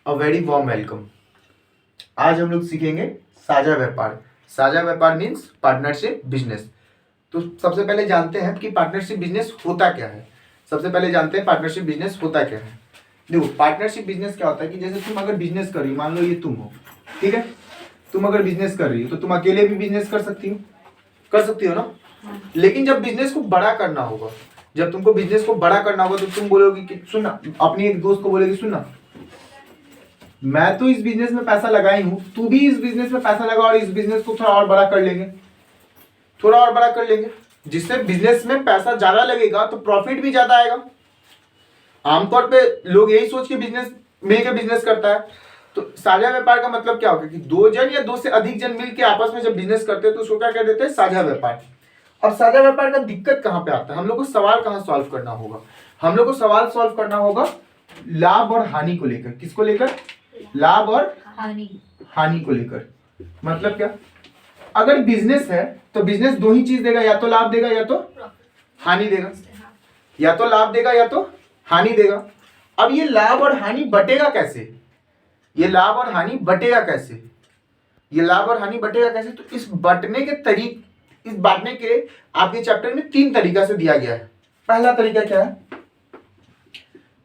A very warm welcome. आज हम लोग सीखेंगे साझा व्यापार। साझा व्यापार मीन्स पार्टनरशिप बिजनेस। तो सबसे पहले जानते हैं कि पार्टनरशिप बिजनेस होता क्या है। सबसे पहले जानते हैं पार्टनरशिप बिजनेस होता क्या है। देखो, पार्टनरशिप बिजनेस क्या होता है कि जैसे तुम अगर बिजनेस कर रही हो, मान लो ये तुम हो, ठीक है। तुम अगर बिजनेस कर रही हो तो तुम अकेले भी बिजनेस कर सकती हो ना। लेकिन जब बिजनेस को बड़ा करना होगा, जब तुमको बिजनेस को बड़ा करना होगा तो तुम बोलोगी कि सुनना, अपनी एक दोस्त को बोलोगी सुनना, मैं तो इस बिजनेस में पैसा लगाई हूं, तू भी इस बिजनेस में पैसा लगा और इस बिजनेस को थोड़ा और बड़ा कर लेंगे, थोड़ा और बड़ा कर लेंगे, जिससे बिजनेस में पैसा ज्यादा लगेगा तो प्रॉफिट भी ज्यादा आएगा। आमतौर पे लोग यही सोच के बिजनेस मिलकर बिजनेस करता है। तो साझा व्यापार का मतलब क्या होगा कि दो जन या दो से अधिक जन मिलकर आपस में जब बिजनेस करते हैं तो उसको क्या कह देते हैं, साझा व्यापार। अब साझा व्यापार का दिक्कत कहां पे आता है, हम लोग को सवाल कहां सॉल्व करना होगा, हम लोग को सवाल सॉल्व करना होगा लाभ और हानि को लेकर। किसको लेकर? लाभ और हानि को लेकर। मतलब क्या, अगर बिजनेस है तो बिजनेस दो ही चीज देगा, या तो लाभ देगा या तो हानि देगा, या तो लाभ देगा या तो हानि देगा। अब ये लाभ और हानि बटेगा कैसे, ये लाभ और हानि बटेगा कैसे, ये लाभ और हानि बटेगा कैसे? तो इस बांटने के आपके चैप्टर में 3 तरीका से दिया गया है। पहला तरीका क्या है?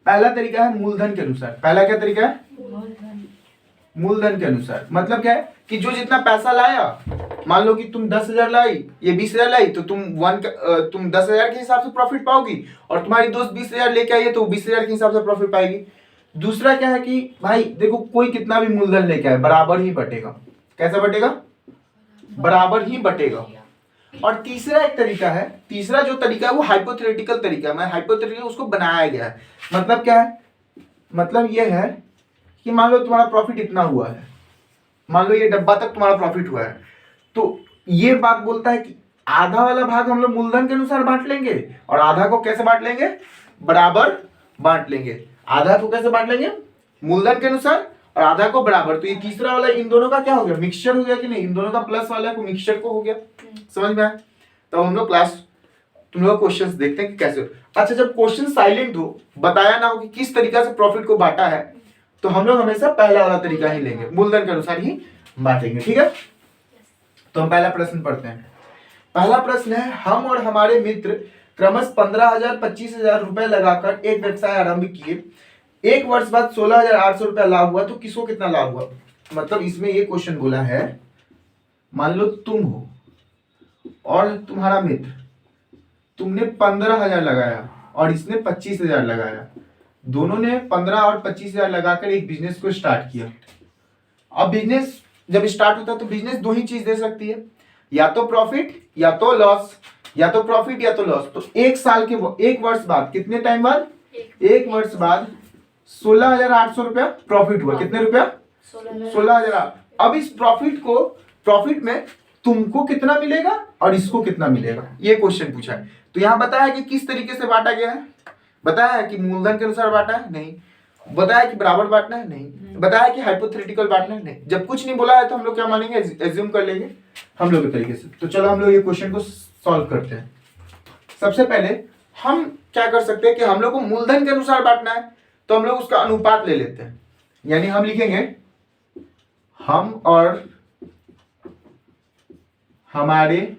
पहला तरीका है मूलधन के अनुसार। पहला क्या तरीका है? मूलधन के अनुसार। मतलब क्या है कि जो जितना पैसा लाया, मान लो कि तुम 10,000 लाई, ये 20,000 लाई, तो तुम 10,000 के हिसाब से प्रॉफिट पाओगी, और तुम्हारी दोस्त 20,000 लेके आई है तो 20,000 के हिसाब से प्रॉफिट पाएगी। दूसरा क्या है कि भाई देखो, कोई कितना भी मूलधन लेके आए बराबर ही बटेगा। कैसा बटेगा? बराबर ही बटेगा। और तीसरा एक तरीका है, तीसरा जो तरीका है वो हाइपोथेटिकल तरीका है। मैं हाइपोथेटिकल उसको बनाया गया है। मतलब क्या है? मतलब ये है कि मान लो तुम्हारा प्रॉफिट इतना हुआ है, मान लो ये डब्बा तक तुम्हारा प्रॉफिट हुआ है, तो ये बात बोलता है कि आधा वाला भाग हम लोग मूलधन के अनुसार बांट लेंगे, और आधा को कैसे बांट लेंगे? बराबर बांट लेंगे। आधा को कैसे बांट लेंगे? मूलधन के अनुसार, और आधा को बराबर। तो ये तीसरा वाला इन दोनों का क्या हो गया? मिक्सचर हो गया कि नहीं? इन दोनों का प्लस वाला को मिक्सचर को हो गया। समझ में आया? तो हम लोग तुम लोग क्वेश्चंस देखते हैं कि कैसे हो। अच्छा, जब क्वेश्चन साइलेंट हो, बताया ना हो कि किस तरीका से प्रॉफिट को बांटा है, तो हम लोग हमेशा पहला वाला तरीका ही लेंगे, मूलधन के अनुसार ही बांटेंगे। ठीक है, तो हम पहला प्रश्न पढ़ते हैं। पहला प्रश्न है, हम और हमारे मित्र क्रमश 15,000 25,000 रुपए लगाकर एक व्यवसाय आरंभ किए। एक वर्ष बाद 16,800 रुपया लाभ हुआ, तो किसको कितना लाभ हुआ? मतलब इसमें ये क्वेश्चन बोला है, मान लो तुम हो और तुम्हारा मित्र, तुमने 15,000 लगाया और इसने 25,000 लगाया, दोनों ने 15 और 25,000 लगाकर एक बिजनेस को स्टार्ट किया। अब बिजनेस जब स्टार्ट होता है तो बिजनेस दो ही चीज दे सकती है, या तो प्रॉफिट या तो लॉस, या तो प्रॉफिट या तो लॉस। तो एक वर्ष बाद, कितने टाइम बाद? एक वर्ष बाद 16,800 रुपया प्रॉफिट हुआ। कितने रुपया? 16,000। अब इस प्रॉफिट में तुमको कितना मिलेगा और इसको कितना मिलेगा, ये क्वेश्चन पूछा है। तो यहां बताया कि किस तरीके से बांटा गया है। बताया है कि मूलधन के अनुसार बांटा है? नहीं। बताया कि बराबर बांटना है? नहीं। बताया कि हाइपोथेटिकल बांटना है? नहीं। जब कुछ नहीं बोला है तो हम लोग क्या मानेंगे? एज्यूम कर लेंगे हम लोग के तरीके से। तो चलो हम लोग ये क्वेश्चन को सॉल्व करते हैं। सबसे पहले हम क्या कर सकते हैं कि हम लोग को मूलधन के अनुसार बांटना है, तो हम लोग उसका अनुपात ले लेते हैं। यानी हम लिखेंगे, हम और हमारे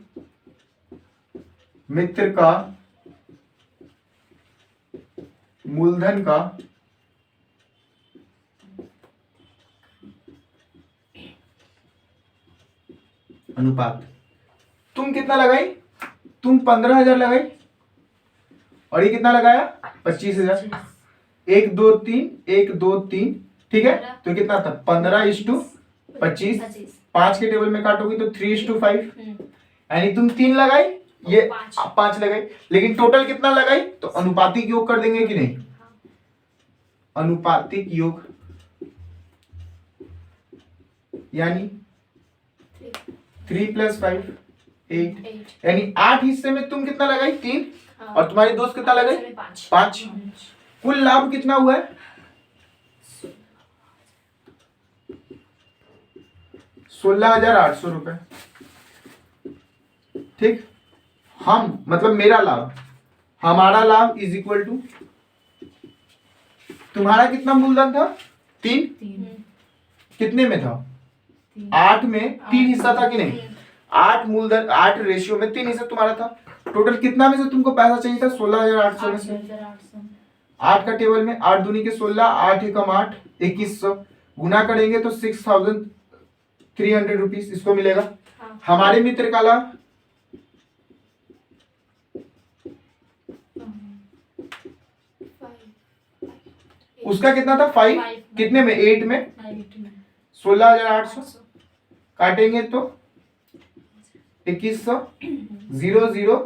मित्र का मूलधन का अनुपात। तुम कितना लगाई? तुम 15,000 लगाई, और ये कितना लगाया? 25,000। 1 2 3 1 2 3, ठीक है। तो कितना था? 15:25। 5 के टेबल में काटोगी तो 3:5। यानी तुम 3 लगाई, ये 5 लगाई, लेकिन टोटल कितना लगाई? तो अनुपातिक योग कर देंगे कि नहीं? अनुपातिक योग, यानी 3 + 5 8। यानी 8 हिस्से में तुम कितना लगाई? 3, और तुम्हारी दोस्त कितना लगाई? 5। कुल लाभ कितना हुआ है? 16,800 रुपए। ठीक, हम मतलब मेरा लाभ, हमारा लाभ इज इक्वल टू, तुम्हारा कितना मूलधन था? 3 3 कितने में था? 8 में 3 हिस्सा था कि नहीं? 8 मूलधन 8 रेशियो में 3 हिस्सा तुम्हारा था। टोटल कितना में से तुमको पैसा चाहिए था? 16,800 में से। 8 का टेबल में 8 दूनी के 16, 8 एकम 8, 2100 गुना करेंगे तो 6,300 रुपीज इसको मिलेगा। हमारे मित्र का लाभ उसका कितना था? 5 कितने में? 8 में 16,800 काटेंगे तो 2100 0 0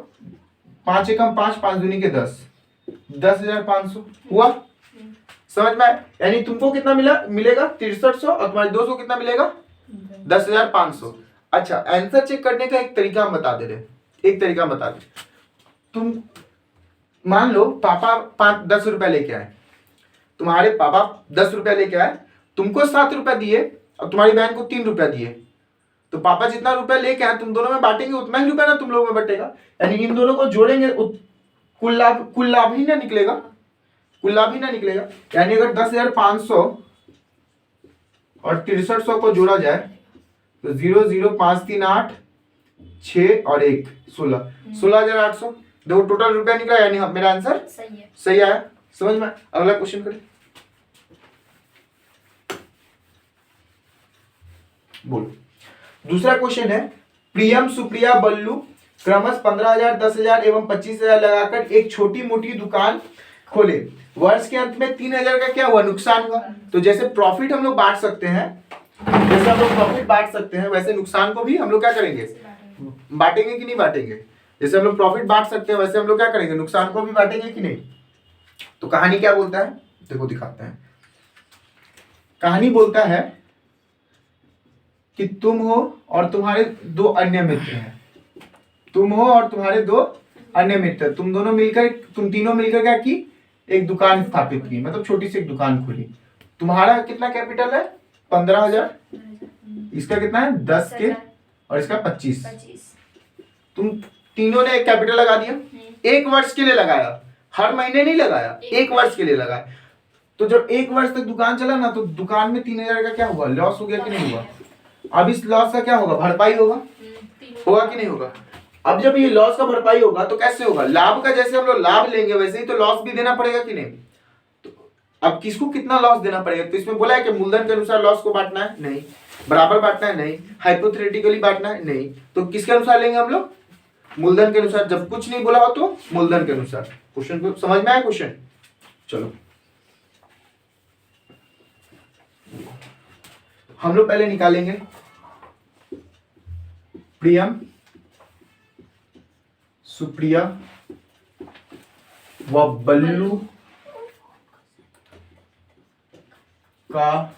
5 एकम 5, 5 दूनी के 10, 10,500 हुआ। समझ में आया? यानी तुमको कितना मिलेगा 6300 और तुम्हारे दोस्त को कितना मिलेगा 10,500। अच्छा, आंसर चेक करने का एक तरीका हम बता दे रहे, एक तरीका बता दे। तुम मान लो पापा 10 रुपया लेके आए, तुम्हारे पापा 10 रुपया लेके आए, तुमको 7 रुपया दिए और तुम्हारी बहन को 3 रुपया दिए, तो पापा जितना रुपया लेके आए तुम दोनों में बांटेंगे उतना ही रुपया ना तुम लोगों में बटेगा। यानी इन दोनों को जोड़ेंगे कुल लाभ ही ना निकलेगा, कुल लाभ ही ना निकलेगा। यानी अगर 10,500 और 6300 को जोड़ा जाए तो 0 0 5 3 8 6 और 1 16, 16,800 देखो टोटल रुपया निकला। यानी मेरा आंसर सही आया। समझ में? अगला क्वेश्चन करें। बोलो। दूसरा क्वेश्चन है, प्रियम सुप्रिया बल्लू क्रमश 15,000 10,000 एवं 25,000 लगाकर एक छोटी मोटी दुकान खोले। वर्ष के अंत में 3,000 का क्या हुआ? नुकसान हुआ। तो जैसे प्रॉफिट हम लोग बांट सकते हैं, जैसे हम लोग प्रॉफिट बांट सकते हैं, वैसे नुकसान को भी हम लोग क्या करेंगे? बांटेंगे कि नहीं बांटेंगे? जैसे हम लोग प्रॉफिट बांट सकते हैं वैसे हम लोग क्या करेंगे? नुकसान को भी बांटेंगे कि नहीं? तो कहानी क्या बोलता है देखो दिखाते हैं। कहानी बोलता है कि तुम हो और तुम्हारे 2 अन्य मित्र हैं, तुम हो और तुम्हारे 2 अन्य मित्र, तुम तीनों मिलकर क्या की? एक दुकान स्थापित की, मतलब छोटी सी एक दुकान खोली। तुम्हारा कितना कैपिटल है? 15,000, इसका कितना है? 10 के और इसका 25। तुम तीनों ने एक कैपिटल लगा दिया, 1 वर्ष के लिए लगाया, हर महीने नहीं लगाया, 1 वर्ष के लिए लगाया। तो जब 1 वर्ष तक दुकान चला ना तो दुकान में 3,000 का क्या हुआ? लॉस हो गया कि नहीं हुआ? अब इस लॉस का क्या होगा? भरपाई होगा कि नहीं होगा? अब जब ये लॉस का भरपाई होगा तो कैसे होगा? लाभ का जैसे हम लोग लाभ लेंगे वैसे ही तो लॉस भी देना पड़ेगा कि नहीं? तो अब किसको कितना लॉस देना पड़ेगा? तो इसमें बोला है कि मूलधन के अनुसार लॉस को बांटना है? नहीं। बराबर बांटना है? नहीं। हाइपोथेटिकली बांटना है? नहीं। तो किसके अनुसार लेंगे हम लोग? मूलधन के अनुसार। जब कुछ नहीं बोला हो तो मूलधन के अनुसार। क्वेश्चन को समझ में आया? क्वेश्चन चलो हम लोग पहले निकालेंगे प्रियम सुप्रिया व बल्लू का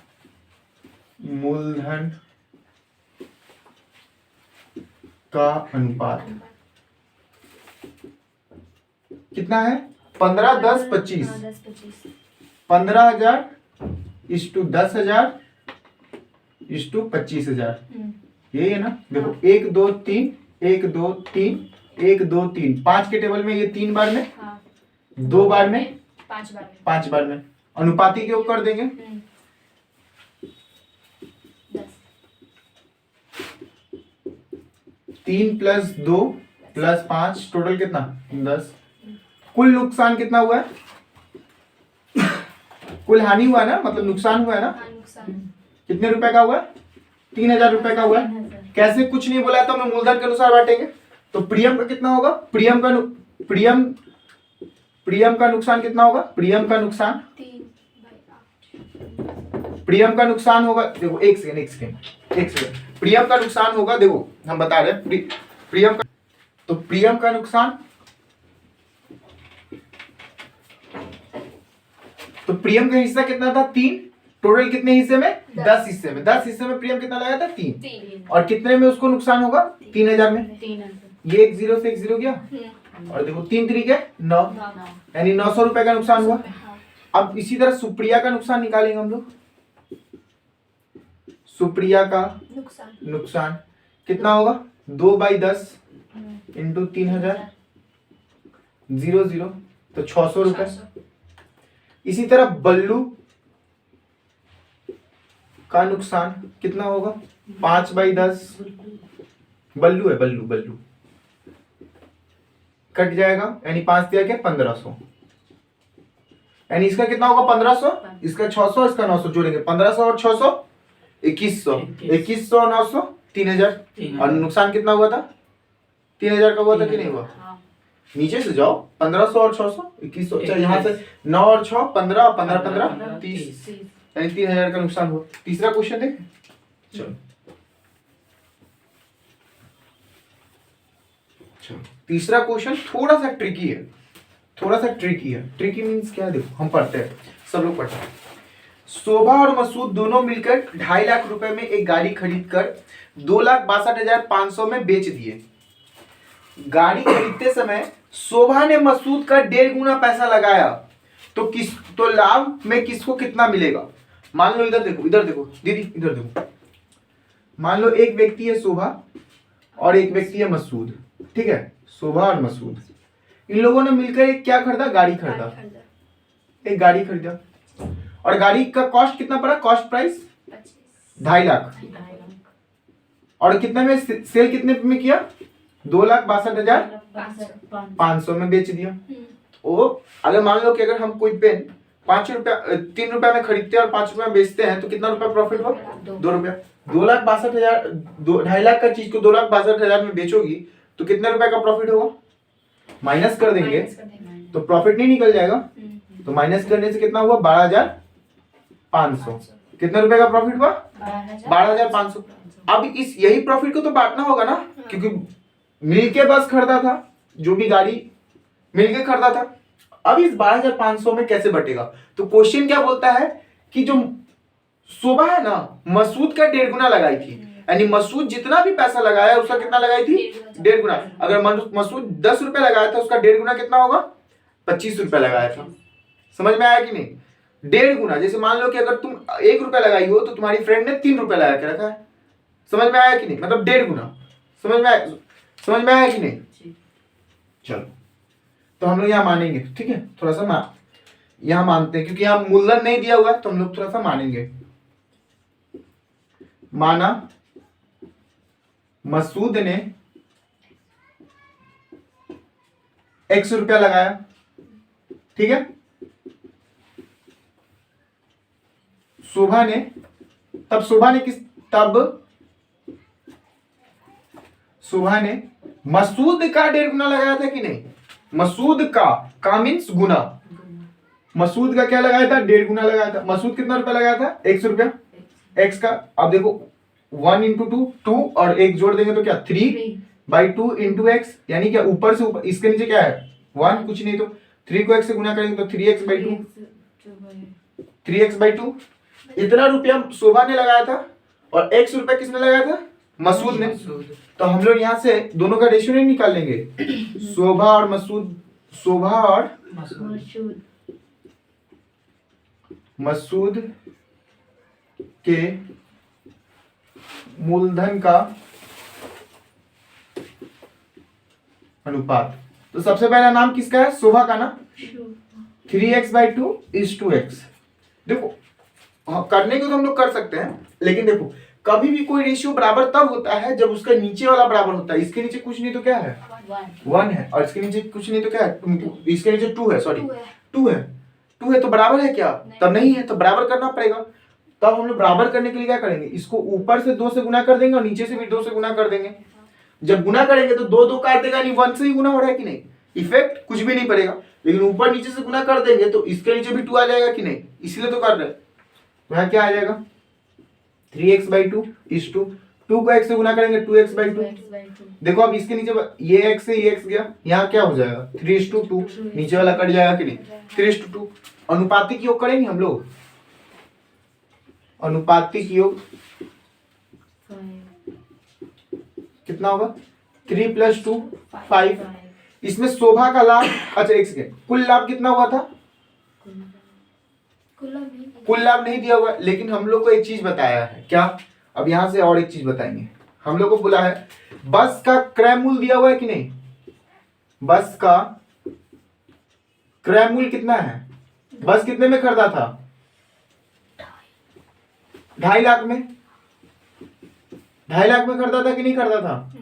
मूलधन का अनुपात कितना है? 15 10 25। 15,000 = 10,000 = 25,000। यही है ना? देखो 1 2 3 1 2 3 1 2 3 5 के टेबल में ये 3 बार में, 2 बार में, 5 बार में। अनुपाती के ऊपर देंगे 3 + 2 + 5 टोटल कितना? 10। कुल नुकसान कितना हुआ है? कुल हानि हुआ ना, मतलब नुकसान हुआ है ना? कितने रुपए का हुआ? 3,000 रुपए का हुआ। कैसे? कुछ नहीं बोला तो हम मूलधन के अनुसार बांटेंगे। तो प्रियम का कितना होगा? प्रियम का नुकसान कितना होगा? प्रियम का नुकसान होगा, देखो एक सेकंड। प्रियम का नुकसान होगा, देखो हम बता रहे हैं प्रियम का, तो प्रियम का नुकसान, तो प्रियम का हिस्सा कितना था? 3। टोटल कितने हिस्से में? 10 हिस्से में। 10 हिस्से में प्रियम कितना लगाया था? 3। और कितने में उसको नुकसान होगा? 3,000 में। ये 1 0 से 1 0 गया और देखो 3 3 के 9, यानी 900 रुपए का नुकसान हुआ। अब इसी तरह सुप्रिया का नुकसान निकालेंगे हम लोग। सुप्रिया का नुकसान कितना होगा? 2/10 × 3,000 0 0 तो 600 रुपए। इसी तरह बल्लू का नुकसान कितना होगा? 5/10। बल्लू है, बल्लू बल्लू कट जाएगा, यानी 5 दिया क्या? 1500। यानी इसका कितना होगा? 1500, इसका 600, इसका 900 जोड़ेंगे, 1500 और 600 2100, 2100 और 900 3000। और नुकसान कितना हुआ था? 3000 का हुआ था कि नहीं हुआ? नीचे से जाओ, 1500 और 600 2100, अच्छा यहाँ से 9 और 6 15, 15 15 30, यानी 3000 का नुकसान हुआ। तीसरा क्वेश्चन देखें, चलो तीसरा क्वेश्चन थोड़ा सा ट्रिकी है, थोड़ा सा ट्रिकी है। ट्रिकी मीन्स क्या है? देखो हम पढ़ते हैं, सब लोग पढ़ते हैं। शोभा और मसूद दोनों मिलकर 2.5 लाख रुपए में एक गाड़ी खरीद कर 2,62,500 में बेच दिए। गाड़ी खरीदते समय शोभा ने मसूद का 1.5 गुना पैसा लगाया, तो लाभ में किसको कितना मिलेगा? मान लो इधर देखो, इधर देखो दीदी, इधर देखो। मान लो एक व्यक्ति है शोभा और एक व्यक्ति है मसूद, ठीक है? शोभा और मसूद, इन लोगों ने मिलकर एक क्या खरीदा? गाड़ी खरीदा, एक गाड़ी खरीदा। और गाड़ी का कॉस्ट कितना पड़ा? Cost price 2.5 lakh. और कितने में सेल कितने में किया? 2,62,500 में बेच दिया। ओ अगर मान लो कि अगर हम कोई पेन 5 रुपया 3 रुपया में खरीदते हैं और 5 रुपया में बेचते हैं तो कितना रुपया प्रॉफिट हुआ? 2 रुपया। 2,62,000, 2.5 लाख का चीज को 2,62,000 में बेचोगी तो कितने रुपए का प्रॉफिट होगा? माइनस कर देंगे तो प्रॉफिट नहीं निकल जाएगा। तो माइनस करने से कितना हुआ? 12,500। कितने रुपए का प्रॉफिट हुआ? 12,500। अब इस यही प्रॉफिट को तो बांटना होगा ना, क्योंकि मिलके बस खरीदा था, जो भी गाड़ी मिलके खरीदा था। अब इस 12,500 में कैसे बटेगा? तो क्वेश्चन क्या बोलता है कि जो शोभा है ना, मसूद का 1.5 गुना लगाई थी, यानी मसूद जितना भी पैसा लगाया उसका कितना लगाई थी? 1.5 गुना। अगर मसूद 10 रुपए लगाया था, उसका 1.5 गुना कितना होगा? 25 रुपए लगाया था। समझ में आया कि नहीं? 1.5 गुना। जैसे मान लो कि अगर तुम 1 रुपया लगाई हो तो तुम्हारी फ्रेंड ने 3 रुपए लगा के रखा है। समझ में आया कि नहीं? मतलब 1.5 गुना। समझ में आया कि नहीं? चलो तो हम लोग यहाँ मानेंगे, ठीक है? थोड़ा सा यहाँ मानते हैं, क्योंकि यहाँ मूलधन नहीं दिया हुआ है तो हम लोग थोड़ा सा मानेंगे। माना मसूद ने 100 रुपया लगाया, ठीक है? शोभा ने मसूद का 1.5 गुना लगाया था कि नहीं? मसूद का मीन्स गुना। मसूद का क्या लगाया था? 1.5 गुना लगाया था। मसूद कितना रुपया लगाया था? 100 रुपया। एक्स का अब देखो 1 इंटू 2 और 1 जोड़ देंगे तो क्या? 3/2 इंटू एक्स, यानी क्या ऊपर से ऊपर, इसके नीचे क्या है? 1, कुछ नहीं, तो 3 को x से गुना करेंगे तो 3x/2, 3x/2। इतना रुपया शोभा ने लगाया था और 100 रुपया किसने लगाया था? मसूद ने। तो हम लोग यहाँ से दोनों का रेशियो नहीं निकाल लेंगे, शोभा और मसूद के मूलधन का अनुपात। तो सबसे पहला नाम किसका है? शोभा का ना। 3x/2 is 2x। देखो करने को तो हम लोग कर सकते हैं, लेकिन देखो कभी भी कोई रेशियो बराबर तब होता है जब उसका नीचे वाला बराबर होता है। इसके नीचे कुछ नहीं तो क्या है? 1 है, और इसके नीचे कुछ नहीं तो क्या है? इसके नीचे 2 है, सॉरी 2 है तो बराबर है क्या? तब नहीं है, तो बराबर करना पड़ेगा। तब हम लोग बराबर करने के लिए क्या करेंगे? इसको ऊपर से 2 से गुना कर देंगे और नीचे से भी 2 से गुना कर देंगे। जब गुना करेंगे तो 2 काट देगा, यानी 1 से ही गुना हो रहा है कि नहीं? इफेक्ट कुछ भी नहीं पड़ेगा। लेकिन ऊपर नीचे से गुना कर देंगे तो इसके नीचे भी 2 आ जाएगा कि नहीं? इसलिए तो कर रहे हैं। तो यहाँ क्या आ जाएगा? 3x/2 is 2 को x से गुना करेंगे 2x/2। देखो अब इसके नीचे ये x से ये x गया, यहाँ क्या हो जाएगा? 3:2, नीचे वाला कट जाएगा कि नहीं? 3:2। अनुपातिक योग करेंगे हम लोग। अनुपातिक योग कितना होगा? 3 + 2 5। इसमें शोभा का लाभ, अच्छा एक सेकेंड, कुल लाभ कितना हुआ था? कुल लाभ नहीं दिया हुआ, लेकिन हम लोग को एक चीज बताया है। क्या? अब यहां से और एक चीज बताएंगे। हम लोग को बोला है बस का क्रय मूल्य दिया हुआ है कि नहीं? बस का क्रय मूल्य कितना है? बस कितने में खरीदा था? 2.5 लाख में, 2.5 लाख में खरीदा था कि नहीं खरीदा था?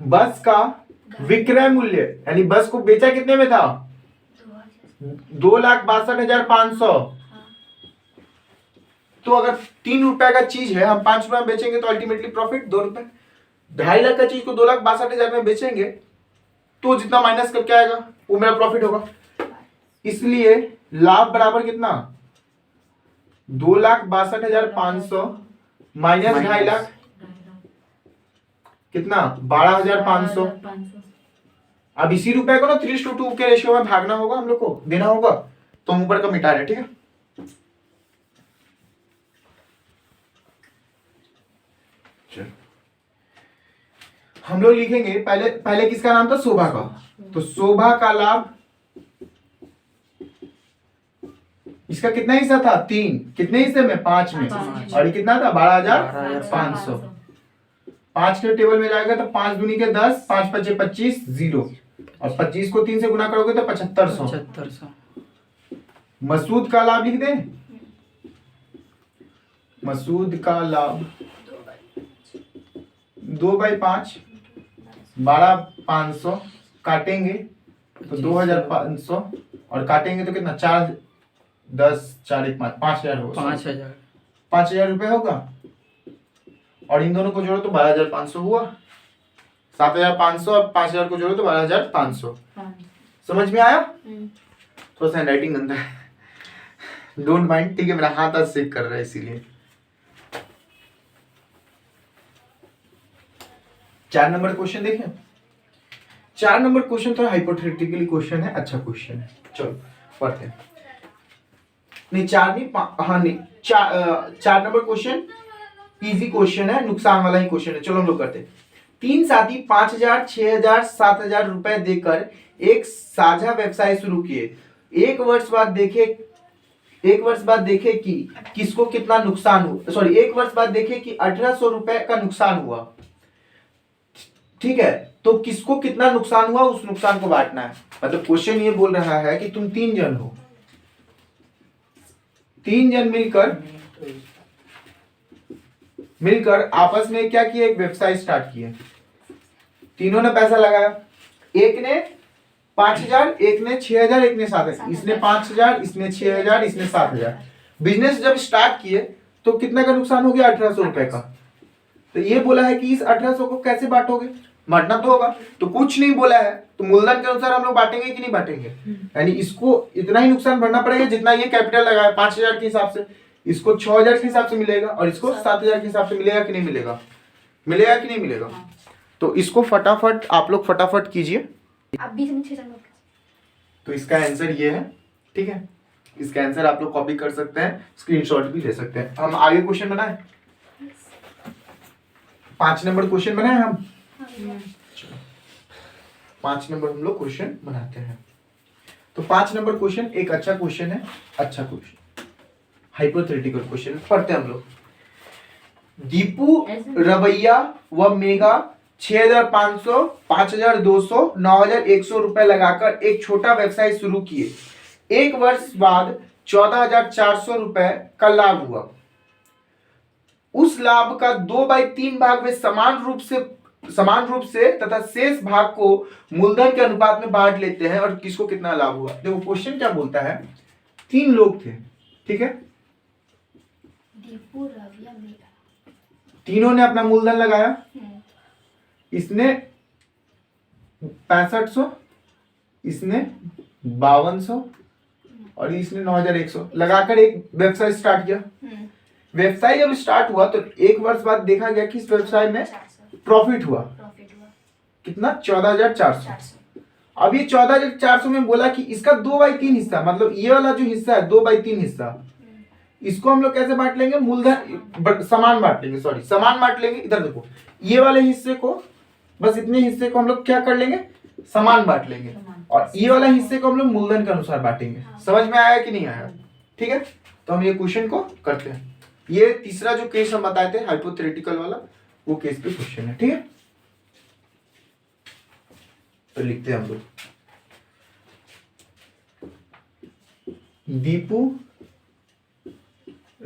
बस का विक्रय मूल्य यानी बस को बेचा कितने में था? 2,62,500। तो अगर 3 रुपए का चीज है, हम 5 रुपए में बेचेंगे तो अल्टीमेटली प्रॉफिट 2 रुपए। 2.5 लाख का चीज को 2,62,000 में बेचेंगे तो जितना माइनस करके आएगा वो मेरा प्रॉफिट होगा। इसलिए लाभ बराबर कितना? 2,62,500 माइनस 2.5 लाख कितना? 12,500। अब इसी रुपए को ना 3:2 के रेशियो में भागना होगा, हम लोग को देना होगा, तो हम ऊपर का मिटा रहे, ठीक है। हम लोग लिखेंगे पहले, पहले किसका नाम था? शोभा का। तो शोभा का लाभ, इसका कितना हिस्सा था? 3। कितने हिस्से में? 5 में। और ये कितना था? 12,500। 5 के टेबल में जाएगा तो 5 दूनी के 10, 5 पचे 25, 0। और 25 को 3 से गुना करोगे तो 7500। मसूद का लाभ लिख दें। मसूद का लाभ 2/5, 12,500 काटेंगे तो 2,500 और काटेंगे तो कितना? 4, 10, 4, 1, 5, 5,000 होगा। 5,000 रुपए होगा। और इन दोनों को जोड़ो तो 12,500 हुआ। 7,500 और 5,000 को जोड़ो तो 12,500। समझ में आया? थोड़ा सा हैंडराइटिंग गंदा है, डोंट माइंड, ठीक है। मेरा हाथ आज सेक कर रहा है इसीलिए। 4 नंबर क्वेश्चन देखें। 4 नंबर क्वेश्चन थोड़ा हाइपोथेटिकली क्वेश्चन है, अच्छा क्वेश्चन है। चलो पढ़ते हैं। नहीं 4 नहीं, हाँ नहीं 4 नंबर क्वेश्चन इजी क्वेश्चन है, नुकसान वाला ही क्वेश्चन है। चलो हम लोग करते हैं। 3 साथी 5,000, 6,000, 7,000 रुपए देकर एक साझा व्यवसाय शुरू किए। एक वर्ष बाद देखे कि किसको कितना नुकसान हुआ। सॉरी, एक वर्ष बाद देखे कि 1,800 रुपए का नुकसान हुआ, ठीक है। तो किसको कितना नुकसान हुआ उस नुकसान को बांटना है। मतलब क्वेश्चन ये बोल रहा है कि तुम 3 जन हो, 3 जन मिलकर आपस में क्या किए? एक व्यवसाय स्टार्ट किए। तीनों ने पैसा लगाया। एक ने 5,000, एक ने 6,000, एक ने 7,000। इसने 5,000, इसने 6,000, इसने 7,000। बिजनेस जब स्टार्ट किए तो कितना का नुकसान हो गया? 1,800 रुपए का। तो ये बोला है कि इस 1,800 को कैसे बांटोगे? बांटना तो होगा। तो कुछ नहीं बोला है तो मूलधन के अनुसार हम लोग बांटेंगे कि नहीं बांटेंगे? यानी इसको इतना ही नुकसान भरना पड़ेगा जितना ये कैपिटल लगाया 5,000 के हिसाब से। इसको 6,000 के हिसाब से मिलेगा और इसको 7,000 के हिसाब से मिलेगा कि नहीं मिलेगा? मिलेगा कि नहीं मिलेगा? तो इसको फटाफट आप लोग फटाफट कीजिए। तो इसका आंसर ये है, ठीक है। इसका आंसर आप लोग कॉपी कर सकते हैं, स्क्रीनशॉट भी ले सकते हैं। हम आगे क्वेश्चन बनाए। 5 नंबर क्वेश्चन बनाए हम। 5 नंबर हम लोग क्वेश्चन बनाते हैं। तो 5 नंबर क्वेश्चन एक अच्छा क्वेश्चन है, अच्छा क्वेश्चन, हाइपोथेटिकल क्वेश्चन पढ़ते हैं हम लोग। दीपू, रवैया व मेगा 6,500, 5,200, 9,100 रुपए लगाकर एक छोटा व्यवसाय शुरू किए। एक वर्ष बाद 14,400 रुपए का लाभ हुआ। उस लाभ का 2/3 भाग वे समान रूप से तथा शेष भाग को मूलधन के अनुपात में बांट लेते हैं। और किसको कितना लाभ हुआ? देखो क्वेश्चन क्या बोलता है। 3 लोग थे, ठीक है। तीनों ने अपना मूलधन लगाया। इसने 6500, इसने 5200 और इसने 9,100 लगाकर एक व्यवसाय स्टार्ट किया। व्यवसाय जब स्टार्ट हुआ तो एक वर्ष बाद देखा गया कि इस व्यवसाय में प्रॉफिट हुआ। कितना? 14,400। अब ये 14,400 में बोला कि इसका 2/3 हिस्सा, मतलब ये वाला जो हिस्सा है 2/3 हिस्सा, इसको हम लोग कैसे बांट लेंगे? मूलधन समान बांट लेंगे। सॉरी, समान बांट लेंगे। इधर देखो, ये वाले हिस्से को, बस इतने हिस्से को हम लोग क्या कर लेंगे? समान बांट लेंगे। और ये वाला हिस्से को हम लोग मूलधन के अनुसार बांटेंगे। समझ में आया कि नहीं आया? ठीक है, तो हम ये क्वेश्चन को करते हैं। ये तीसरा जो केस हम बताए थे हाइपोथेटिकल वाला, वो केस पे क्वेश्चन है, ठीक है। तो लिखते हैं हम लोग। दीपू,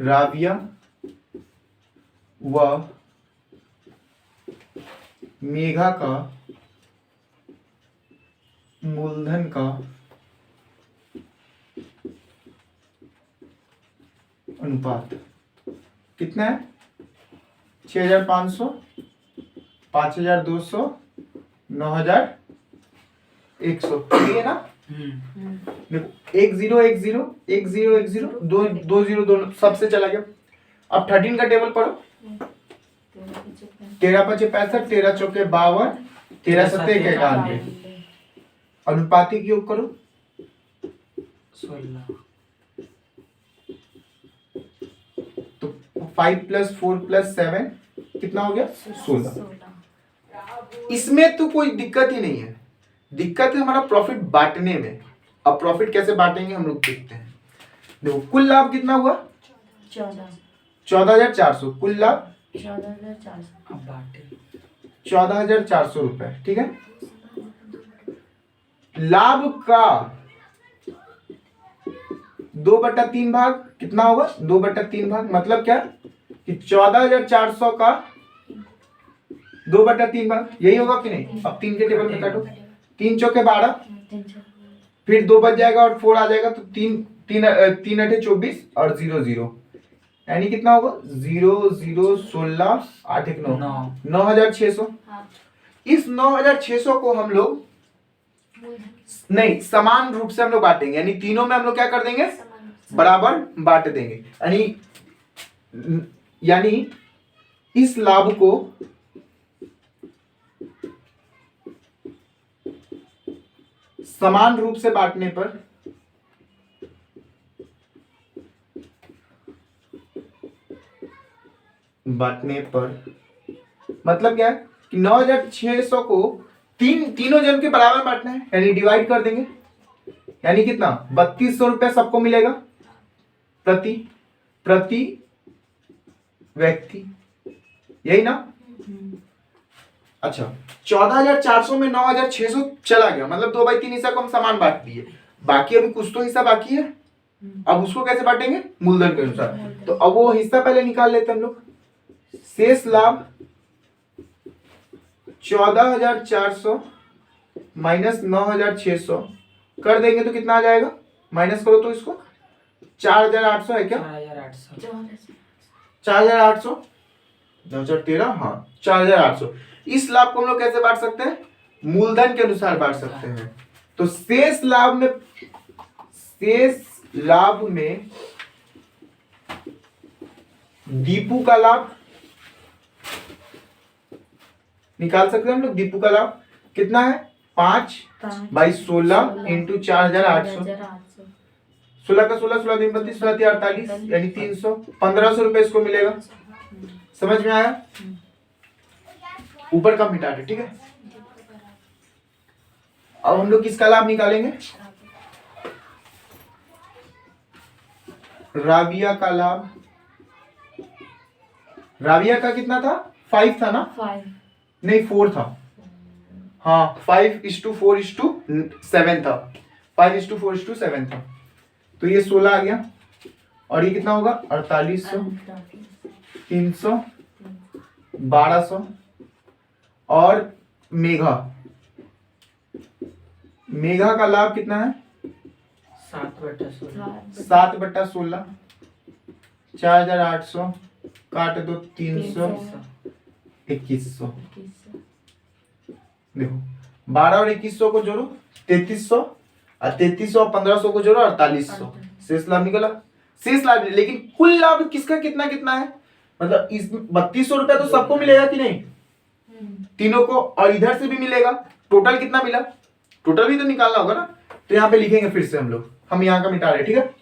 राबिया व मेघा का मूलधन का अनुपात कितना है? 6,500, 5,200, 9,100, ठीक है ना? देखो 1,0, 1,0, 1,0, 1,0, 2,0 दोनों सबसे चला गया। अब 13 का टेबल पढ़ो। 13 5 65, 13 चौके 52, 13 7 91। अनुपातिक योग करो 16। तो 5 + 4 + 7 कितना हो गया? 16। इसमें तो कोई दिक्कत ही नहीं है, दिक्कत है हमारा प्रॉफिट बांटने में। अब प्रॉफिट कैसे बांटेंगे हम लोग देखते हैं। देखो कुल लाभ कितना हुआ? 14,400। कुल लाभ 14,400। अब बांटे 14,400 रुपए, ठीक है। लाभ का 2/3 भाग कितना होगा? 2/3 भाग मतलब क्या कि 14,400 का 2/3 भाग, यही होगा कि नहीं? अब 3 के टेबल में काटो। 3 चौके 12, फिर 2 बच जाएगा और 4 आ जाएगा, तो 3 3 3 8 24 और 0 0, यानी कितना होगा? 0 0 16 8 1 9 9,600। इस 9,600 को हम लोग नहीं समान रूप से हम लोग बांटेंगे, यानी तीनों में हम लोग क्या कर देंगे? बराबर बांट देंगे। यानी इस लाभ को समान रूप से बांटने पर मतलब क्या है कि 9,600 को तीनों जन के बराबर बांटना है, यानी डिवाइड कर देंगे। यानी कितना? 3,200 रुपया सबको मिलेगा प्रति व्यक्ति, यही ना? अच्छा 14,400 में 9,600 चला गया, मतलब 2/3 हिस्सा को हम समान बांट दिए। बाकी अभी कुछ तो हिस्सा बाकी है, अब उसको कैसे बांटेंगे? मूलधन के अनुसार। तो अब वो हिस्सा पहले निकाल लेते हैं हम लोग। शेष लाभ 14,400 माइनस 9,600 कर देंगे तो कितना आ जाएगा? माइनस करो तो इसको 4,800 है क्या? 4,800 9,13, हाँ 4,800। इस लाभ को हम लोग कैसे बांट सकते हैं? मूलधन के अनुसार बांट सकते हैं। तो शेष लाभ में दीपू का लाभ निकाल सकते हैं हम लोग। दीपू का लाभ कितना है? 5/16 इंटू 4,800। 16 का 16, 16 3 32, 16 48, यानी 300। 1,500 रुपए इसको मिलेगा। समझ में आया? ऊपर का मिटा दे, ठीक है। अब हम लोग किसका लाभ निकालेंगे? राबिया का लाभ। राबिया का कितना था? 5 था ना? 5 नहीं 4 था, हाँ 5:4:7 था। 5:4:7 था, तो ये 16 आ गया। और ये कितना होगा? 4,800, 300, 1,200। और मेघा का लाभ कितना है? 7/16, 4,800 काट दो 300, 2,100। देखो 12 और 2,100 को जोड़ो 3,300, और 3,300 और 1,500 को जोड़ो 4,800। शेष लाभ निकला। शेष लाभ, लेकिन कुल लाभ किसका कितना कितना है? मतलब इस 3,200 रुपया तो सबको मिलेगा कि नहीं? तीनों को, और इधर से भी मिलेगा। टोटल कितना मिला? टोटल भी तो निकालना होगा ना। तो यहाँ पे लिखेंगे फिर से हम यहाँ का मिटा रहे, ठीक है।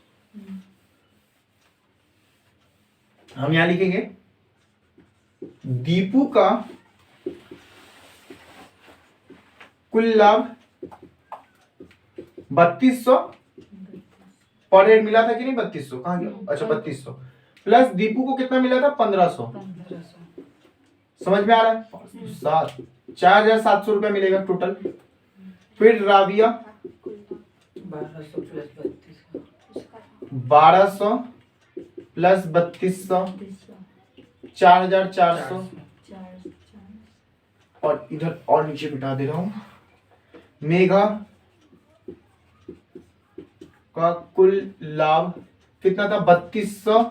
हम यहाँ लिखेंगे दीपू का कुल लाभ 3,200 पर हेड मिला था कि नहीं? 3,200 कहाँ गया? अच्छा 3,200 प्लस दीपू को कितना मिला था? 1,500। समझ में आ रहा है? 4,700 रुपया मिलेगा टोटल। फिर राबिया 1,200 + 32, 1,200 प्लस 3200, 3200, 4400 400, और इधर और नीचे बिठा दे रहा हूं। मेघा का कुल लाभ कितना था? 3200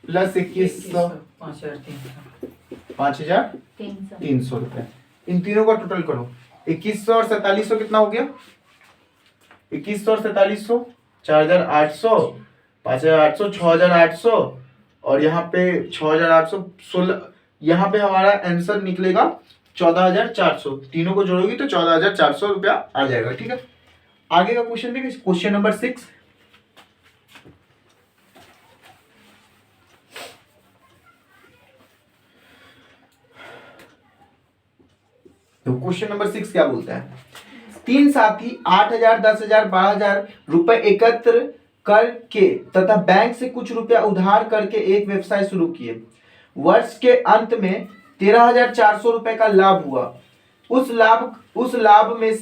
प्लस 2100, 5300 रुपए। इन तीनों का टोटल करो। 2100 और 4700 कितना हो गया? 2100 और 4700 4800, 5800, 6800 और यहाँ पे 6800, 16। यहाँ पे हमारा आंसर निकलेगा 14400। तीनों को जोड़ोगी तो 14400 रुपया आ जाएगा। ठीक है, आगे का क्वेश्चन देखिए, क्वेश्चन नंबर 6। तो क्वेश्चन नंबर 6 क्या बोलता है? तीन साथी 8000, 10000, 12000 रुपए एकत्र करके तथा बैंक से कुछ रुपया उधार करके एक व्यवसाय शुरू किए। वर्ष के अंत में 13400 रुपए का लाभ हुआ। उस लाभ में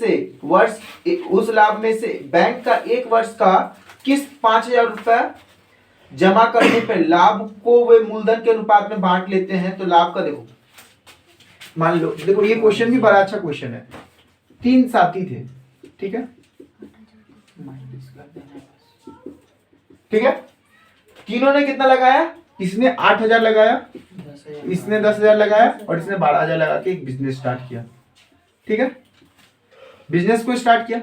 से बैंक का एक वर्ष का किस्त 5000 रुपए जमा करने पर लाभ को वे मूलधन के अनुपात में बांट लेते हैं। तो लाभ का देखो, मान लो, देखो ये क्वेश्चन भी बड़ा अच्छा क्वेश्चन है। तीन साथी थे, ठीक है, ठीक है। तीनों ने कितना लगाया? इसने 8000 लगाया, इसने 10000 लगाया और इसने 12000 लगा के एक बिजनेस स्टार्ट किया। ठीक है, बिजनेस को स्टार्ट किया।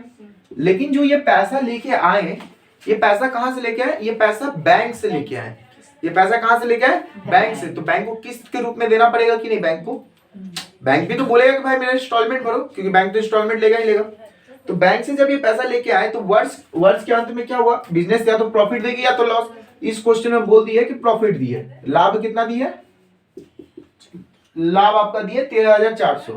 लेकिन जो ये पैसा लेके आए, ये पैसा कहां से लेके आए? ये पैसा बैंक से लेके आए। ये पैसा कहां से लेके आए? बैंक से। तो बैंक को किस्त के रूप में देना पड़ेगा कि नहीं? बैंक को, बैंक भी तो बोलेगा कि भाई मेरा इंस्टॉलमेंट भरो, क्योंकि बैंक तो इंस्टॉलमेंट लेगा ही लेगा। तो बैंक से जब ये पैसा लेके आए तो वर्ष के अंत में क्या हुआ? बिजनेस या तो प्रॉफिट देगी या तो लॉस। इस क्वेश्चन में बोल दिया कि प्रॉफिट दी है। लाभ कितना दी है? लाभ आपका दिया 13400।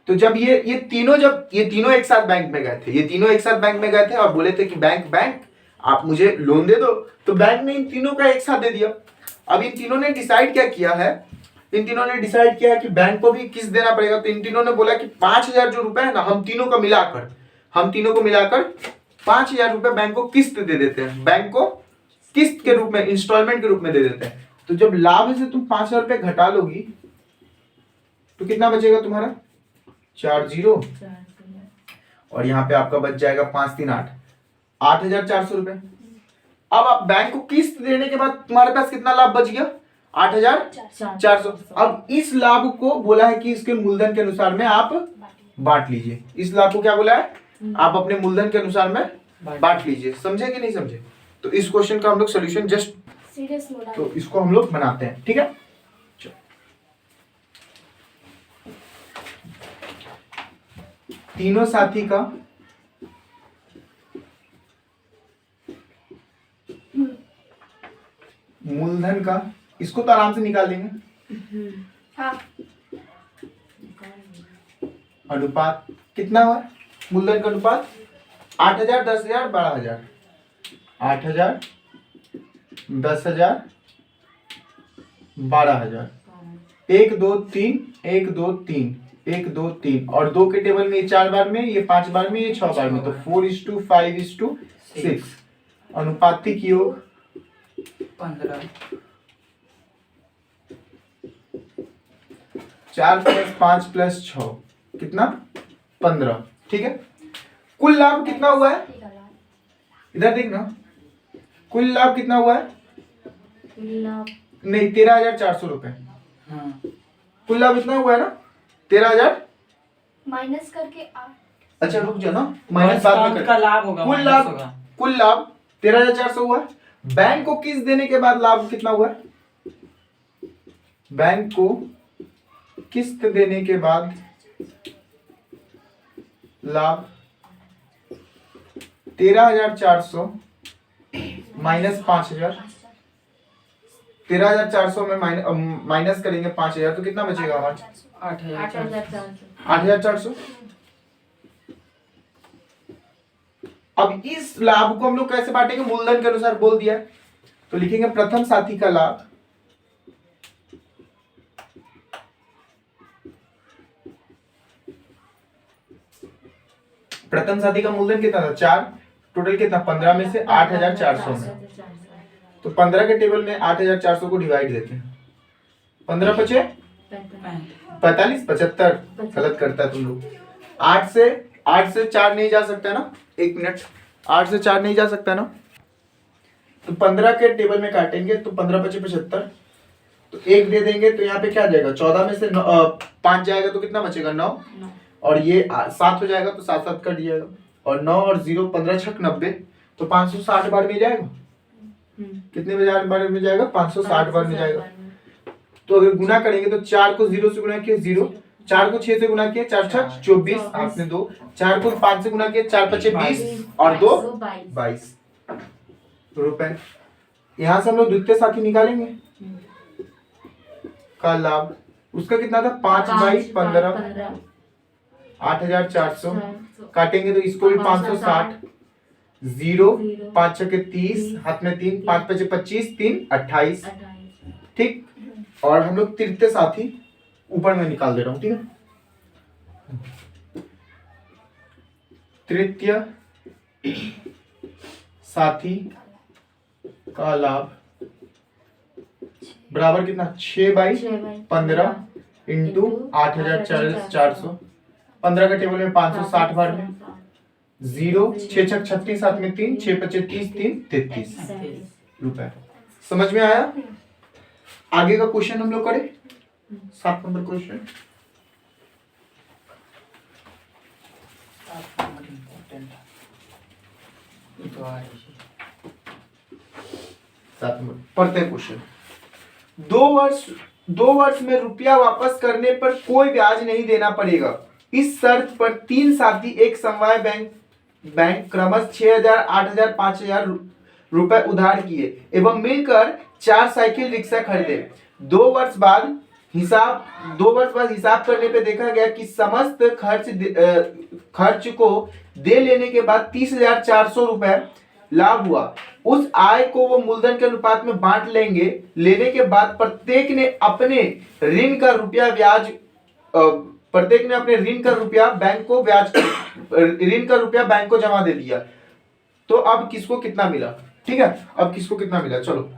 तो जब ये तीनों एक साथ बैंक में गए थे, ये तीनों एक साथ बैंक में गए थे और बोले थे कि बैंक आप मुझे लोन दे दो, तो बैंक ने इन तीनों का एक साथ दे दिया। अब इन तीनों ने डिसाइड क्या किया है? इन तीनों ने डिसाइड किया है कि बैंक को भी किस्त देना पड़ेगा। तो इन तीनों ने बोला कि 5000 जो रुपए है ना, हम तीनों को मिलाकर 5000 रुपए बैंक को किस्त दे देते हैं। बैंक को किस्त के रूप में, इंस्टॉलमेंट के रूप में दे देते हैं। तो जब लाभ से तुम 5000 रुपए घटा लोगी तो कितना बचेगा तुम्हारा? 40 और यहाँ पे आपका बच जाएगा 5 3 8, 8400 रुपए। अब आप बैंक को किस्त देने के बाद तुम्हारे पास कितना लाभ बच गया? 8400। अब इस लाभ को बोला है कि इसके मूलधन के अनुसार में आप बांट लीजिए। इस लाभ को क्या बोला है? आप अपने मूलधन के अनुसार में बांट लीजिए। समझे कि नहीं समझे? तो इस क्वेश्चन का हम लोग सोल्यूशन जस्ट तो इसको हम लोग बनाते हैं। ठीक है, तीनों साथी का मूलधन का, इसको तो आराम से निकाल देंगे। हाँ। अनुपात कितना हुआ? मूलधन का अनुपात 8000, 10000, 12000। 8000, 10000, 12000। 1 2 3, 1 2 3, 1 2 3 और 2 के टेबल में ये 4 बार में, ये 5 बार में, ये 6 बार में। तो 4:5:6। अनुपातिक योग 15। 4 + 5 + 6 कितना? 15। ठीक है, कुल लाभ कितना हुआ है? इधर देखना, कुल लाभ कितना हुआ है? नहीं, 13400 रुपए। हाँ। कुल लाभ इतना हुआ है ना? 13000 माइनस करके 8। अच्छा रुक जाओ ना, माइनस बाद में का लाभ होगा। कुल लाभ 13400 हुआ है। बैंक को किस्त देने के बाद लाभ कितना हुआ है? बैंक को किस्त देने के बाद लाभ 13400 माइनस 5000। 13400 में माइनस करेंगे 5000 तो कितना बचेगा हमारा? 8400। अब इस लाभ को हम लोग कैसे बांटेंगे? मूलधन के अनुसार बोल दिया। तो लिखेंगे प्रथम साथी का लाभ प्रथम साथी का मूलधन कितना था? 4। टोटल कितना? 15 में से 8400 में। तो 15 के टेबल में 8400 को डिवाइड देते हैं। 15 पचे 45 75 गलत करता है तुम लोग। 8 से 4 नहीं जा सकता ना, 1 मिनट, 8 से 4 नहीं जा सकता ना, तो 15 के टेबल में काटेंगे तो 15 पचे 75, तो 1 दे देंगे तो यहाँ पे क्या जाएगा, 14 में से 5 जाएगा तो कितना बचेगा 9, और ये 7 हो जाएगा तो 7 7 कट जाएगा, और 9 और 0 15 छक 90, तो 560 बार में जाएगा। कितने बार में जाएगा, 560 बार में जाएगा। तो अगर गुना करेंगे तो 4 को 0 से गुना किया 0, 4 को 6 से गुना किया 4 छक 24, हाथ में 2, 4 को 5 से गुना किया 4 पचे 20 और 2 22 रुपए। यहाँ से हम लोग द्वितीय साथी निकालेंगे का लाभ, उसका कितना था 5/15 8400, काटेंगे तो इसको भी 560, 0 5 छके 30, हाथ में 3, 5 पचे 25, 3 28, ठीक। और हम लोग तृतीय साथी ऊपर में निकाल दे रहा हूं, ठीक है। तृतीय साथी का लाभ बराबर कितना 6/15 इंटू 8400, 15 का टेबल में 560 बार में 0 6 छक 36, हाथ में 3, 6 पचे 30, 3 33 रुपए। समझ में आया? आगे का क्वेश्चन हम लोग करें, 7 नंबर क्वेश्चन। पढ़ते हैं क्वेश्चन। 2 वर्ष में रुपया वापस करने पर कोई ब्याज नहीं देना पड़ेगा। इस शर्त पर 3 साथी एक समवाय बैंक क्रमशः 6000, 8000, 5000 रुपए उधार किए एवं मिलकर 4 साइकिल रिक्शा खरीदे। 2 वर्ष बाद हिसाब करने पे देखा गया कि समस्त खर्च को दे लेने के बाद 30,400 रुपए लाभ हुआ। उस आय को वो मूलधन के अनुपात में बांट लेंगे। लेने के बाद प्रत्येक ने अपने ऋण का रुपया बैंक को जमा दे दिया। तो अब किसको कितना मिला, ठीक है, अब किसको कितना मिला, चलो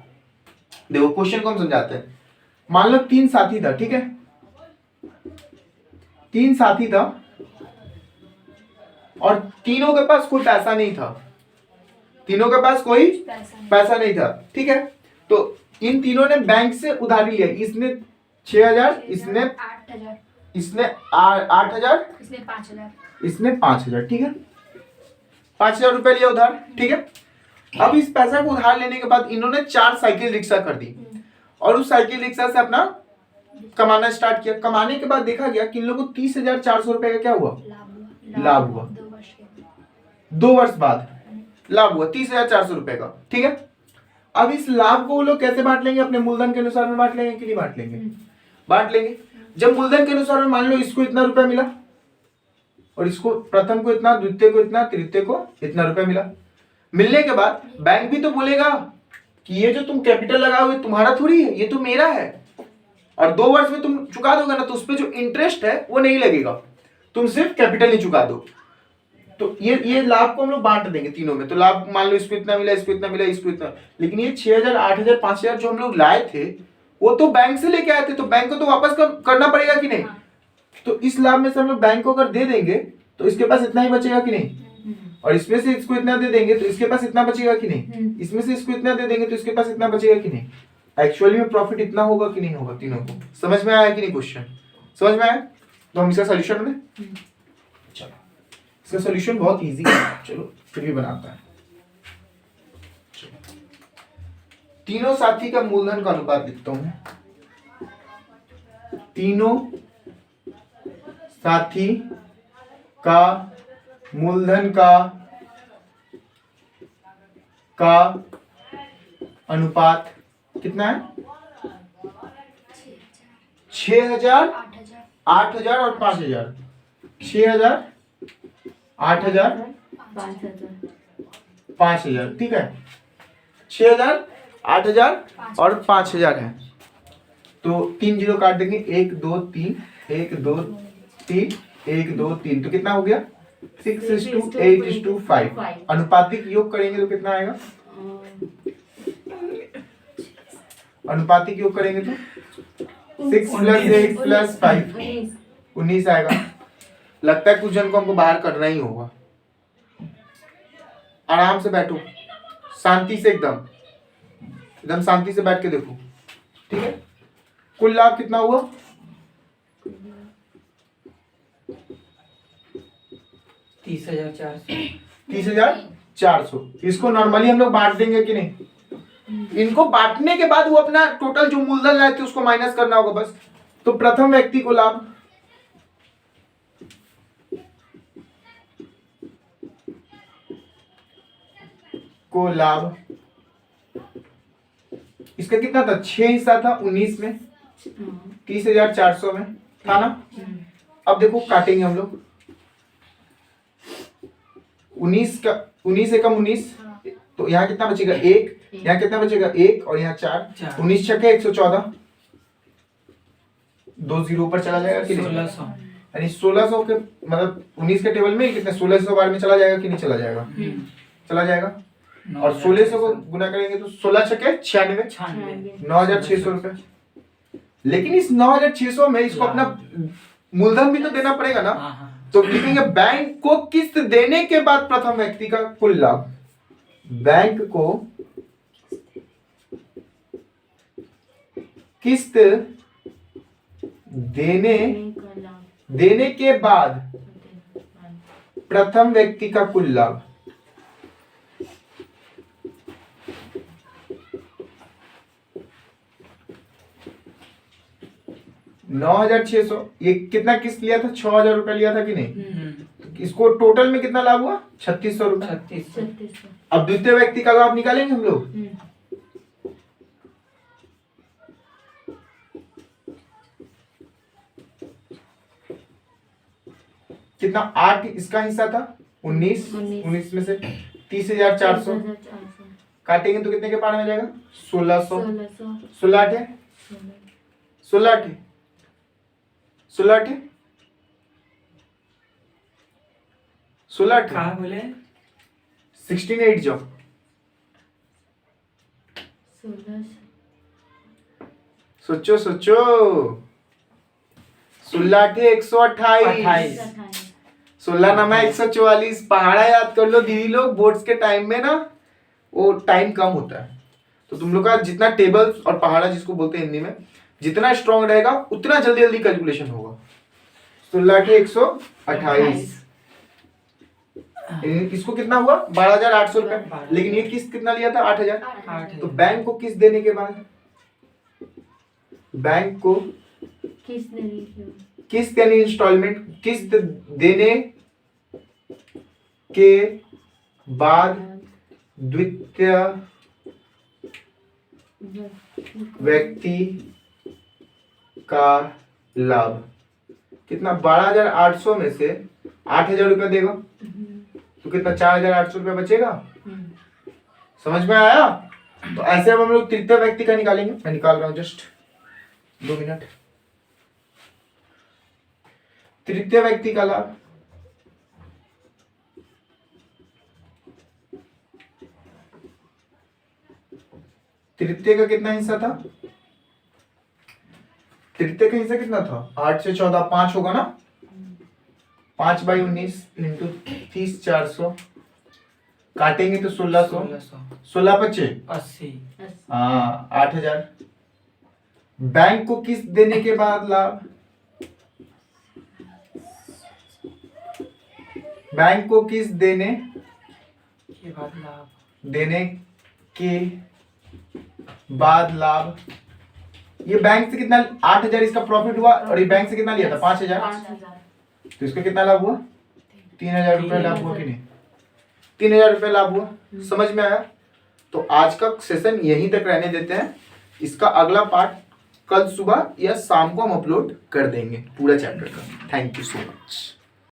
देखो क्वेश्चन को हम समझाते हैं। मान लो 3 साथी था, ठीक है, 3 साथी था और तीनों के पास कोई पैसा नहीं था, तीनों के पास कोई पैसा नहीं था, ठीक है। तो इन तीनों ने बैंक से उधारी लिया। इसने 6000, इसने 8000, इसने 8000, इसने 5000, ठीक है, 5000 रुपए लिया उधार, ठीक है। अब इस पैसा को उधार लेने के बाद इन्होंने 4 साइकिल रिक्शा कर दी और उस साइकिल रिक्शा से अपना कमाना स्टार्ट किया। कमाने के बाद देखा गया कि इन लोगों को 30,400 रुपए का क्या हुआ, लाभ हुआ। 2 वर्ष बाद लाभ हुआ 30,400 रुपए का, ठीक है। अब इस लाभ को वो लोग कैसे बांट लेंगे, अपने मूलधन के अनुसार में बांट लेंगे कि नहीं बांट लेंगे, बांट लेंगे। जब मूलधन के अनुसार में मान लो इसको इतना रुपया मिला और इसको प्रथम को इतना, द्वितीय को इतना, तृतीय को इतना रुपया मिला। मिलने के बाद बैंक भी तो बोलेगा कि ये जो तुम कैपिटल लगाओ हुए तुम्हारा थोड़ी है, ये तो मेरा है, और 2 वर्ष में तुम चुका दोगे ना, तो उस पर जो इंटरेस्ट है वो नहीं लगेगा, तुम सिर्फ कैपिटल ही चुका दो। तो ये लाभ को हम लोग बांट देंगे तीनों में। तो लाभ मान लो इसको इतना मिला, इसको इतना मिला, इसको इतना, लेकिन ये 6000, 8000, 5000 जो हम लोग लाए थे वो तो बैंक से लेके आए थे, तो बैंक को तो वापस करना पड़ेगा कि नहीं। तो इस लाभ में से हम लोग बैंक को अगर दे देंगे तो इसके पास इतना ही बचेगा कि नहीं, और इसमें से इसको इतना दे देंगे तो इसके पास इतना बचेगा कि नहीं, इसमें से इसको इतना दे देंगे तो इसके पास इतना बचेगा कि नहीं। एक्चुअली में प्रॉफिट इतना होगा कि नहीं होगा, तीनों को। समझ में आया कि नहीं क्वेश्चन, समझ में आया? तो हम इसका सोल्यूशन में, चलो इसका सोल्यूशन बहुत इजी है, चलो फिर भी बनाता है। तीनों साथी का मूलधन का अनुपात लिखता हूं। तीनों साथी का मूलधन का अनुपात कितना है, 6000, 8000 और 5000। 6000, 8000, 5000, ठीक है। 6000, 8000 और 5000 है, तो 3 जीरो काट देंगे, 1 2 3, 1 2 3, 1 2 3, तो कितना हो गया 6:8:5। अनुपातिक योग करेंगे तो कितना आएगा, अनुपातिक योग करेंगे तो 6 प्लस 8 प्लस 5 19 आएगा। लगता है कुछ जन को हमको बाहर करना ही होगा। आराम से बैठो, शांति से, एकदम शांति से बैठ के देखो, ठीक है। कुल लाभ कितना हुआ? 30,400। 30,400। इसको नॉर्मली हम लोग बांट देंगे कि नहीं? इनको बांटने के बाद वो अपना टोटल जो मूलधन लाए थे उसको माइनस करना होगा बस। तो प्रथम व्यक्ति को लाभ इसका कितना था? 6 हिस्सा था 19 में, 30,400 में था ना। अब देखो काटेंगे हम लोग, 19 एकम 19, तो यहाँ कितना बचेगा? 1, यहाँ कितना बचेगा? 1 और यहाँ 4, 19 छक्के 114, 2 जीरो ऊपर चला जाएगा कि नहीं? 1600। यानी 1600 के मतलब 19 के टेबल में कितने 1600 बार में चला जाएगा कि नहीं चला जाएगा? चला जाएगा। और 1600 को गुना करेंगे तो 16 छक्के 96, 9,600 रुपए। लेकिन इस 9,600 में इसको अपना मूलधन भी तो देना पड़ेगा ना। तो लिखेंगे बैंक को किस्त देने के बाद प्रथम व्यक्ति का कुल लाभ। बैंक को किस्त देने के बाद प्रथम व्यक्ति का कुल लाभ। नौ 9,600, ये कितना किस्त लिया था? 6,000 रुपया लिया था कि नहीं? तो इसको टोटल में कितना लाभ हुआ? 3,600 रुपया। 3600। अब द्वितीय व्यक्ति का लाभ निकालेंगे हम लोग। कितना? 8 इसका हिस्सा था, 19 में से 30,400 काटेंगे तो कितने के पार में जाएगा? 1600। 16 8 16 8 16 8 16 8 कहाँ बोले? 16 8 जाओ। 16 सोचो 16 8 128, 16 नमा 144। पहाड़ा याद कर लो दीदी लोग, बोर्ड्स के टाइम में ना वो टाइम कम होता है, तो तुम लोग का जितना टेबल्स और पहाड़ा जिसको बोलते हैं हिंदी में, जितना स्ट्रॉन्ग रहेगा उतना जल्दी जल्दी कैलकुलेशन होगा। 16 के 128, इसको कितना हुआ? 12,800 रुपए। लेकिन ये किस्त कितना लिया था? 8,000। तो बैंक को किस्त देने के बाद, बैंक को किस्त यानी इंस्टॉलमेंट, किस्त देने के बाद द्वितीय व्यक्ति का लाभ कितना? 12,800 में से 8,000 रुपया देगा तो कितना? 4,800 रुपया बचेगा। समझ में आया? तो ऐसे अब हम लोग तृतीय व्यक्ति का निकालेंगे। मैं निकाल रहा हूं, जस्ट 2 मिनट। तृतीय व्यक्ति का लाभ तृतीय का कितना हिस्सा था? तृतीय का हिस्सा कितना था? 8 से 14 5 होगा ना। 5 बाई 19 इंटू 30,400 काटेंगे तो 1600। 16 बचे 80। हाँ 8,000। बैंक को किस्त देने के बाद लाभ, बैंक को किस्त देने के बाद लाभ, देने के बाद लाभ। ये बैंक से कितना? 8,000 इसका प्रॉफिट हुआ और ये बैंक से कितना लिया था? 5,000। तो इसका कितना लाभ हुआ? 3,000 रुपये लाभ हुआ कि नहीं? 3,000 रुपये लाभ हुआ। समझ में आया? तो आज का सेशन यहीं तक रहने देते हैं। इसका अगला पार्ट कल सुबह या शाम को हम अपलोड कर देंगे पूरा चैप्टर का। Thank you so much.